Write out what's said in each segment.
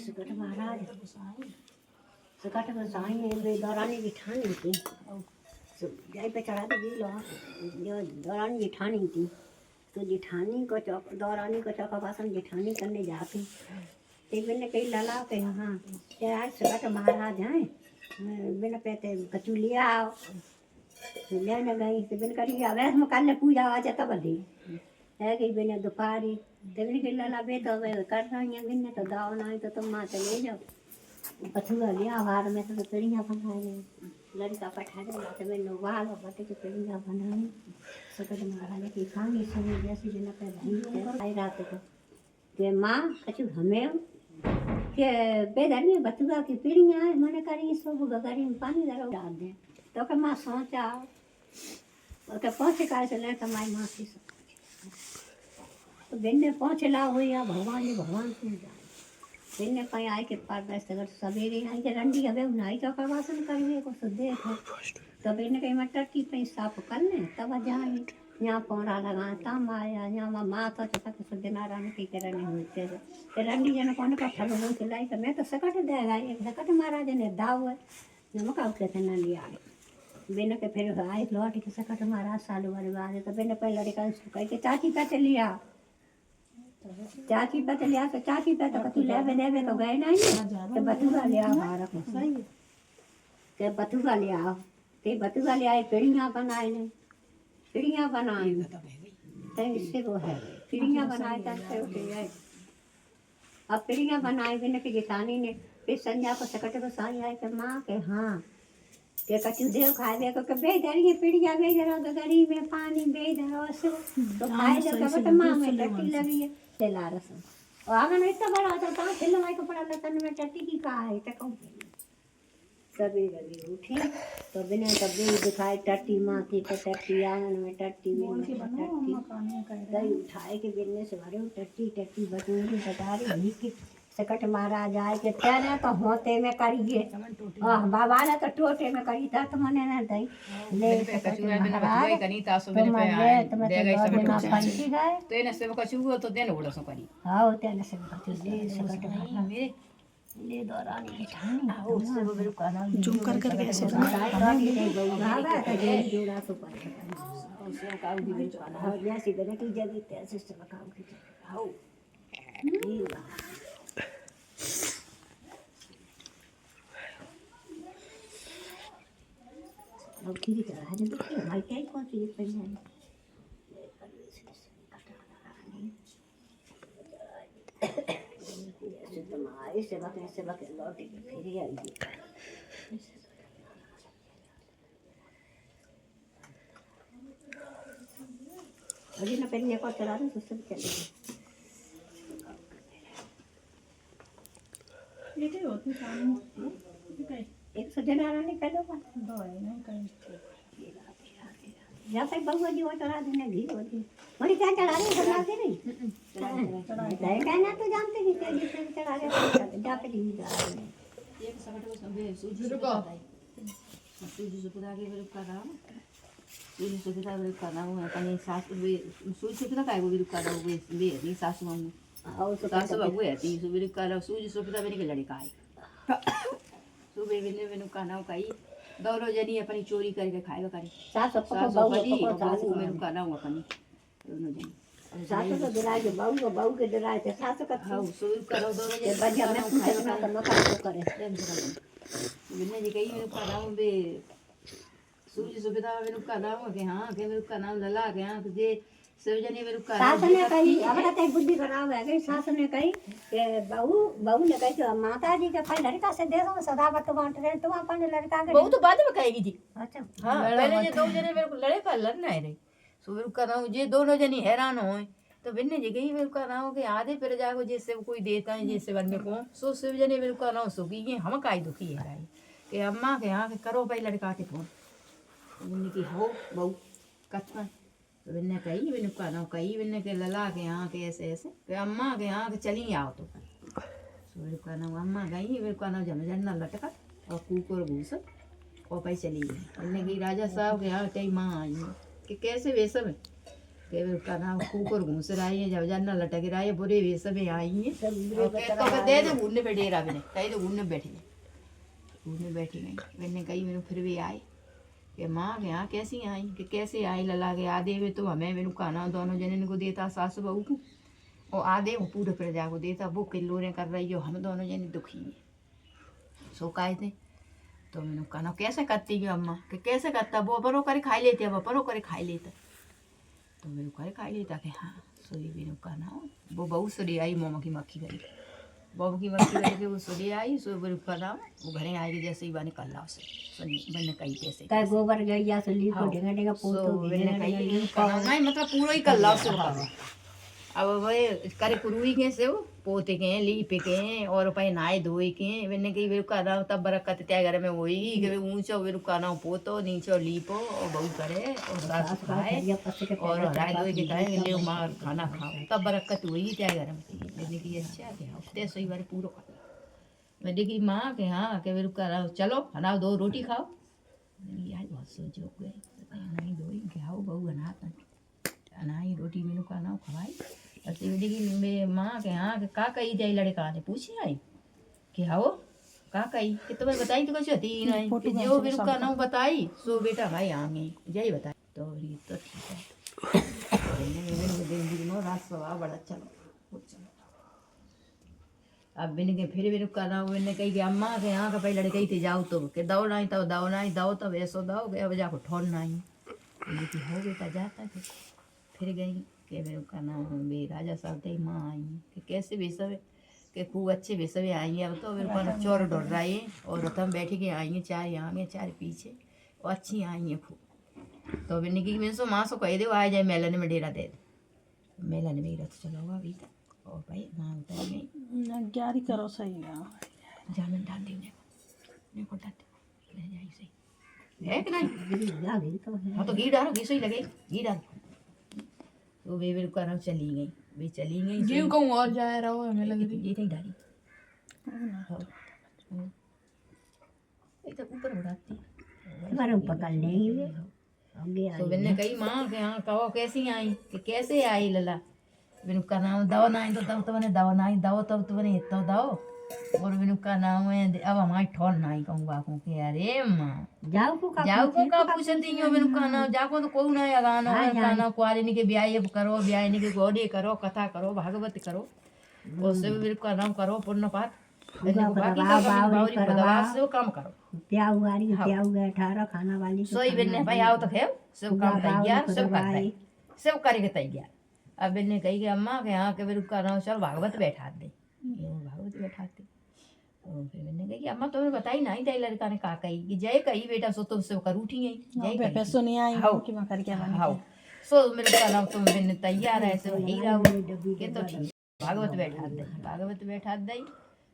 सकट महाराज सकट गोसाई ने दौरानी बिठानी थी जाई पे चढ़ा दे लो जो दौरानी बिठानी थी तो जिठानी को चौक दौरानी को चौका पासन जिठानी करने जाती तो मैंने कही लला के हाँ यार सकट महाराज हैं मैंने कहते कचू लिया आओ लेने गई तो मैंने कही अवैध में कल पूजा आ जाता बल्ली है कि मैंने दोपहरी तो मैंने कही लला बे तो कर रही हैं गिनने तो दाव ना तो तुम माँ चले जाओ पथुआ लिया हार में तो पेड़ियाँ बनाए लड़का पठा दे तो मैंने वाल बटे के पेड़ियाँ बनाई सकट महाराज की खानी समय जैसी दिन पे भाई आई रात को के माँ कचू हमें के बेदनी बथुआ की पेड़ियाँ है मैंने करी सब गगरी में पानी दरो डाल दे तो के माँ सोचा तो पहुँचे का से ले तो माई माँ की तो बिन्ने पहुँचे ला हुई या भगवान जी भगवान की जाए बिन्ने कहीं आए के पार बैठे अगर सवेरे आई के रंडी हवे उन्हाई तो करवासन करिए को तो देखो तो बिन्ने कहीं मटर की पे साफ कर ले तब जाए यहाँ पौड़ा लगा तम आया यहाँ माँ तो तक सत्यनारायण की करने होते तो रंडी जन कौन का फल हो खिलाई तो मैं तो सकट देगा एक सकट महाराज ने दाव है नमक आउट कहते न लिया बिन के फिर आए लौट के सकट महाराज सालू वाले बाद तो बिन पहले लड़का कह के चाची पे लिया चाची पे लिया तो चाची पे तो कतु लेवे देवे तो गए नहीं तो बथुआ लिया भारत में सही के बथुआ लिया ते बथुआ ले आए पेड़ियाँ बनाए ने पेड़ियाँ बनाए तो इससे वो है पेड़ियाँ बनाए तब उठे गए अब पेड़ियाँ बनाए बिन के जितानी ने फिर संध्या को सकट को साई आए के माँ के हाँ के कचू देव खाए दे को बे धरी पीड़िया बे धरो गगरी में पानी बे धरो से तो खाए दे कब तो माँ में टट्टी लगी है तेला रस और आंगन इतना बड़ा होता था खिलवाई को पड़ा लतन में टट्टी की कहा है तो कहूँ सभी रवि उठी तो बिना कभी दिखाए टट्टी माँ थी तो टट्टी आंगन में टट्टी में टट्टी दही उठाए के बिन्ने से भरे टट्टी टट्टी बटूरी बटारी भी सकट महाराज आए के तेरे तो होते में करिए बाबा ने तो टोटे में करी था तो मने ना दई ले सकट महाराज कनी तासो मेरे पे आए दे गई सब ना पंछी गए तो इने से कछु तो देन उड़ो सो करी हां तेने से कछु ले सकट महाराज मेरे ले दौरानी की ठानी आओ उससे वो मेरे काना जूम कर कैसे बाबा का जे जोड़ा तो पाए उससे काऊ भी मेरे काना जैसे बने की जगह तैसे से काऊ की आओ अब की तरह है देखिए भाई क्या कौन सी पहले है ऐसे तो मारे से बात लौट के फिर आई अभी ना पहले को चला रहे तो सब चलेगा लेके होती सामने एक सत्यनारायण कर दो दो है नहीं करें जब तक बहुआ जी वो चढ़ा देने घी होती बड़ी क्या चढ़ा रहे चढ़ा दे नहीं चढ़ा कहना तो जानते कि क्या जिससे चढ़ा रहे जा पे घी चढ़ा रहे एक सकट को सब सूजी रुको सूजी से पूरा के फिर का नाम सूजी से पूरा का नाम है कहीं सास वे सूजी से पूरा काय वो भी का नाम वे नहीं सास मामू आओ सास बाबू है ती सूजी का सूजी से पूरा बने के लड़का है सुबह बिने का नाम कई दौरो जनी अपनी चोरी करके खाएगा करी सास बाबू मेरे का नाम अपनी दोनों जनी सास तो दिलाए के बाबू के दिलाए के सास का हां सुबह करो दौरो जे बजा में खाना करना का करे बिने जी कई मेरे का नाम बे सूजी सुविधा मेरे का नाम के हां के मेरे का नाम लला के हां जे शिवजनी मेरे का सास ने कही अब ते बुद्धि खराब है गई सास ने कही के बहू ने कही कि माता जी के पहले लड़का से दे दो सदावत बांट रहे तुम अपने लड़का के बहू तो बाद में कहेगी थी अच्छा हां पहले ये दो जने मेरे को लड़े पर लड़ना है रे सो मेरे का नाम जे दोनों जनी हैरान होए तो बिन्ने जी गई मेरे का नाम के आधे पर जागो जैसे कोई देता है जैसे बन में को सो शिवजनी मेरे का नाम सो की हम काई दुखी है राई के अम्मा के हां के करो भाई लड़का के फोन बिन्ने की हो बहू कथन तो बिन्ने कही बिन्ने का नाम कही बिन्ने के लला के यहाँ के ऐसे ऐसे के अम्मा के यहाँ के चली आओ तो मेरे का नाम अम्मा गई मेरे का नाम जन जन लटका और कुकर घूस और पाई चली गई बिन्ने की राजा साहब के यहाँ कई माँ आई कि कैसे वे सब के उसका नाम कुकर घूस रही है जब जानना लटक रहा है बुरे वे सब आई है तो मैं दे दे घूमने पे डेरा मैंने कहीं तो घूमने बैठी गई मैंने कही मैंने फिर भी आई कि माँ के यहाँ कैसी आई कि कैसे आई लला के आधे में तो हमें मैंने खाना दोनों जने को देता सास बहू को और आधे वो पूरे प्रजा को देता वो किलोरें कर रही हो हम दोनों जने दुखी हैं सो काहे थे तो मैंने कहना कैसे करती है अम्मा कि कैसे करता वो अपनों करे खाई लेते अब अपनों करे खाई लेता तो मेरे करे खाई लेता कि हाँ सो ये मैंने कहना वो बहुत सड़ी आई मोमा की मक्खी गई बॉब की मक्खी गई के वो सड़ी आई सो मेरे कहना वो घरे आएगी जैसे ही बने कल्ला से मैंने कही कैसे काय गोबर गैया से ली को ढेंगा ढेंगा पोतो मैंने कही नहीं मतलब पूरा ही कल्ला से अब वही करे पुरुई के से पोते के लीपे के और पे नहाए धोए के मैंने कही वे कहना तब बरकत त्या घर में वही कि ऊंचो वे कहना पोतो नीचो लीपो और बहू करे और सास खाए और हराए धोए के खाए ले मार खाना खाओ तब बरकत वही त्या घर में मैंने कही अच्छा क्या हफ्ते सही बार पूरा खा मैंने कही माँ के हाँ के वे कहना चलो हना दो रोटी खाओ यार बहुत सोचो गए नहीं धोई खाओ बहू बना अनाई रोटी मैंने कहना खवाई ऐसे देखी मेरे माँ के हाँ के का कही जाए लड़का ने पूछी आई कि हाँ का कही कि तुम्हें बताई तो कुछ होती नहीं कि जो मेरे का नाम बताई सो बेटा भाई आएंगे यही बताई तो ये तो ठीक है रात सवा बड़ा चलो अब मैंने के फिर मेरे का नाम मैंने कही कि अम्मा के यहाँ का पहले लड़का ही थे जाओ तो के दो नहीं तो दो नहीं दो तो ऐसो दो गया अब जाको ठोन नहीं हो बेटा जाता फिर गई कि मेरे का नाम भी राजा साहब थे माँ आई कि कैसे बेसवे कि खूब अच्छे बेसवे आई हैं अब तो मेरे को चोर डर रहा है और रतम बैठ के आई हैं चार यहाँ में चार पीछे और अच्छी आई हैं खूब तो मैंने की मैंने सो माँ सो कह दे आ जाए मेलन में डेरा दे दे मेलन में रथ चलोगा अभी तक और भाई माँ उतर गई ग्यारह करो सही है जामन डाल दी मेरे को डाल दे जाए सही है कि नहीं हाँ तो घी डालो घी सही लगे घी डाल तो वे मेरे को चली गई वे चली गई जीव कहूँ और जाए रहो हमें लग रही ये नहीं डाली इधर ऊपर उड़ाती हमारे पकड़ लेंगे तो मैंने कही माँ के यहाँ कहो कैसी आई कि कैसे आई लला मैंने का नाम दवा नहीं तो तब तो मैंने दवा नहीं दवा तब तो मैंने इतना दो और मैंने का नाम है अब हमारी ठोर नहीं कहूँगा को कि अरे माँ जाओ को का पूछती हो मैंने का नाम जाको तो कोई नहीं अगाना का नाम कुआरिनी के ब्याह करो ब्याहनी के गोडे करो कथा करो भागवत करो उससे मेरे का नाम करो पुण्य पाठ काम करो प्याऊ गाड़ी प्याऊ गए 18 खाना वाली सोई बिन्ने भाई आओ तो खेव सब काम तैयार सब करेंगे तैयार अब बिन्ने कही कि अम्मा के यहाँ के मेरे का नाम चल भागवत बैठा दे भागवत बैठाते तो फिर मैंने कही कि अम्मा तुम्हें बताई नहीं था लड़का ने कहा कही कि जय कही बेटा सो तुम से कर उठी गई जय पैसों नहीं आई हाउ कि मैं करके आवानी हाउ सो मेरे का नाम तुम बिन्ने तैयार है सब ही रहो के तो ठीक भागवत बैठा दे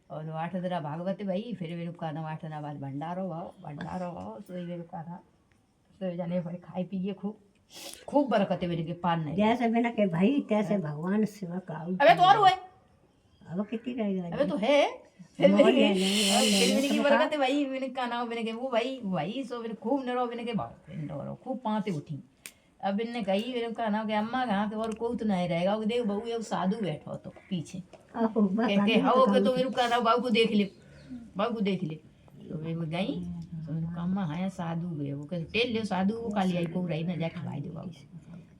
और 8 दिन भागवत भाई फिर मेरे का नाम 8 दिन बाद भंडारो भाव सो मेरे का नाम सो जाने भाई खाए पिए खूब बरकत है मेरे के पान नहीं जैसे बिना के भाई तैसे भगवान सेवा का अबे तो और हुए अब कितनी रहेगा अबे तो है फिर मैंने की बरकत है भाई मैंने का नाम मैंने के वो भाई सो मैंने खूब नरो मैंने के बाप खूब पाते उठी अब इनने कही मेरे का नाम के अम्मा कहाँ के और कोई तो नहीं रहेगा वो देख बहू एक साधु बैठो तो पीछे के हाओ के तो मेरे का नाम बाबू को देख ले तो मैं गई तो मेरे का अम्मा हाँ साधु गए वो कहते टेल ले साधु वो काली आई को रही ना जा खिलाई दो बाबू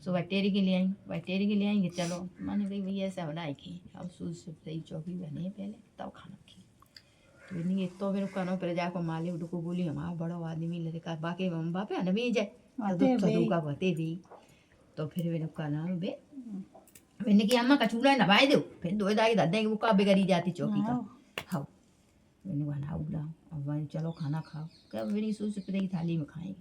सो बटेरी के लिए आएंगे चलो मैंने कही भैया ऐसा बनाए की अब सूझ सही चौकी बने पहले तब खाना खी तो नहीं एक तो मेरे कहना पहले जाकर माले उनको बोली हमारा बड़ा आदमी लड़का बाकी हम बापे है ना भी जाए का बते भी तो फिर मैंने कहना बे मैंने कि अम्मा का चूल्हा नवाए दो फिर दो दाई दादा वो का बेगरी जाती चौकी का हाँ मैंने बना उड़ा अब मैंने चलो खाना खाओ क्या मेरी सोच पहले थाली में खाएंगे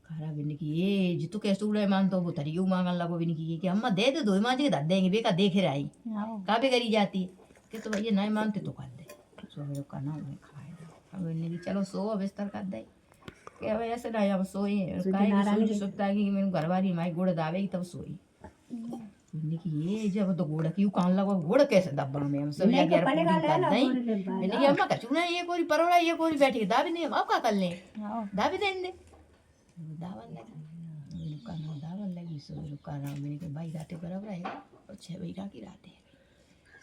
खारा बिन की ये जितो कैसे उड़ा मान तो वो तरियो मांगन लगो बिन की कि अम्मा दे दो माँ जी दादा देंगे बेका देखे रही का बेगरी जाती है कि तो भैया नहीं मानते तो कर दे सो मेरे का ना उन्हें खाए अब मैंने कि चलो सो बिस्तर कर दे कि अब ऐसे नहीं अब सोई सोई सोचता है कि मेरे घर वाली माई गुड़ दावेगी तब सोई मैंने कि ये जब तो गुड़ क्यों कान लगा गुड़ कैसे दब्बा में हम सब जाके मैंने कि अम्मा कचू ना ये कोई परोड़ा ये कोई बैठी दाबी नहीं हम अब क्या कर लें दाबी देंगे दावन मैंने काना दावल लगी सो मेरे काना मैंने के भाई रातें बराबर रहेगा और 6 महीना की रात है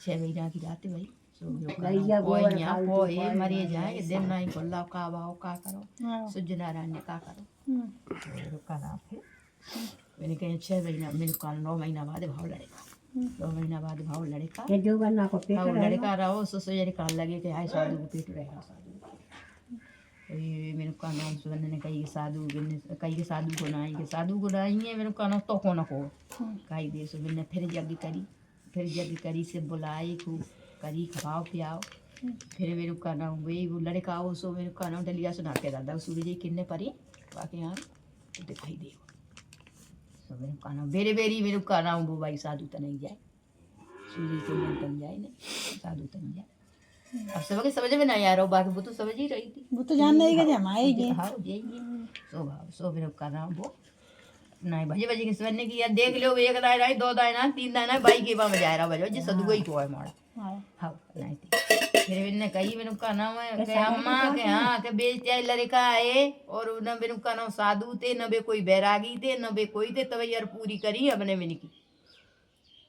6 महीना की रात है भाई सो मेरे काना कोई यहाँ कोई मरे जाए दिन नहीं खुल्ला का बाओ का करो सूर्यनारायण ने का करो मेरे काना फिर मैंने कहा 6 महीना मेरे काना 9 महीना बाद भाव लड़ेगा 2 महीना बाद भाव लड़ेगा ये जो बनना को पेट भाव लड़का रहो सो ये कान लगे कि हाय साधु को पेट रहेगा साधु ये मेरे का नाम सुन ने कही साधु कही साधु को ना है मेरे का नाम तो को ना को कही दे सो मैंने फिर जग करी से बुलाई खूब करी खाओ पियाओ फिर मेरे का नाम वही वो लड़का हो सो मेरे का नाम डलिया सुना के दादा सूर्य जी किन्ने परी बाकी यार दिखाई दे सो मेरे का नाम बेरे बेरी मेरे का नाम वो भाई साधु तो नहीं जाए सूर्य के मन बन जाए ना साधु तो नहीं जाए अब सबके समझ में नहीं आ रहा बाकी वो तो समझ ही रही थी वो तो जानना ही कि हम आएंगे हाँ जाइए सो फिर का नाम वो नहीं बजे के समझने की यार देख लो एक दायरा है 2 दायरा 3 दायरा भाई के पास जा रहा बजो जी सदुआ ही को है मारा हाँ नहीं थी फिर मैंने कही मेरे का नाम है कि अम्मा के हाँ के बेचते लड़का है और न मेरे का नाम साधु थे न बे कोई बैरागी थे न बे कोई थे तब यार पूरी करी हमने मैंने की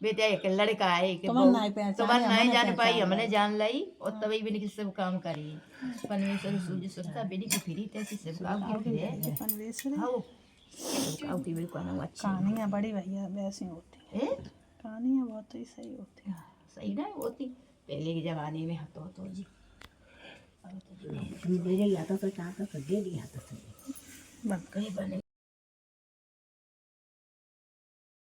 बेटे एक लड़का है कि तुम्हारा नहीं जान पाई हमने जान लाई और तभी भी सब काम करी परमेश्वर सूझ सुनता बेटी की फिरी तैसी सब काम की फिरे हाँ आउटी बिल्कुल ना अच्छी कहानियाँ बड़ी भैया वैसी होती है कहानियाँ बहुत ही सही होती है सही ना होती पहले के जमाने में हाथों तो जी मेरे या तो चाहता तो दे दिया तो कहीं बने